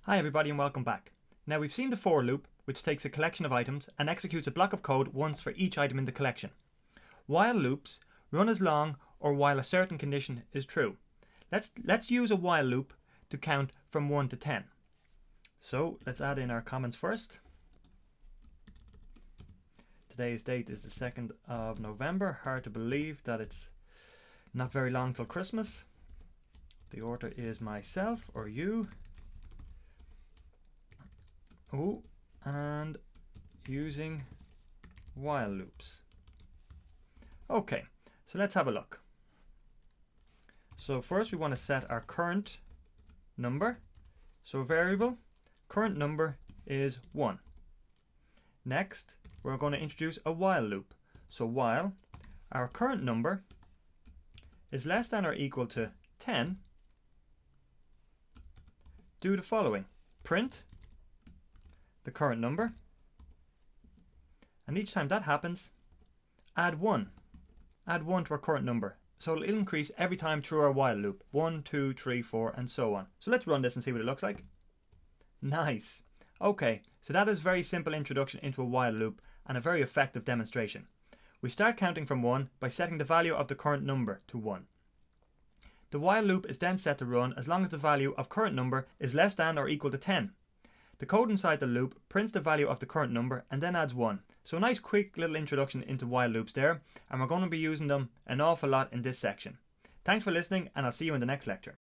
Hi everybody and welcome back. Now we've seen the for loop, which takes a collection of items and executes a block of code once for each item in the collection. While loops run as long or while a certain condition is true. Let's use a while loop to count from 1 to 10. So let's add in our comments first. Today's date is the 2nd of November. Hard to believe that it's not very long till Christmas. The author is myself or you. Oh, and using while loops. Okay, so let's have a look. So first we want to set our current number. So variable current number is 1. Next, we're going to introduce a while loop. So while our current number is less than or equal to 10, do the following. Print the current number, and each time that happens, add 1. Add 1 to our current number. So it'll increase every time through our while loop. 1, 2, 3, 4, and so on. So let's run this and see what it looks like. Nice. Okay, so that is a very simple introduction into a while loop and a very effective demonstration. We start counting from 1 by setting the value of the current number to 1. The while loop is then set to run as long as the value of current number is less than or equal to 10. The code inside the loop prints the value of the current number and then adds 1. So a nice quick little introduction into while loops there, and we're going to be using them an awful lot in this section. Thanks for listening, and I'll see you in the next lecture.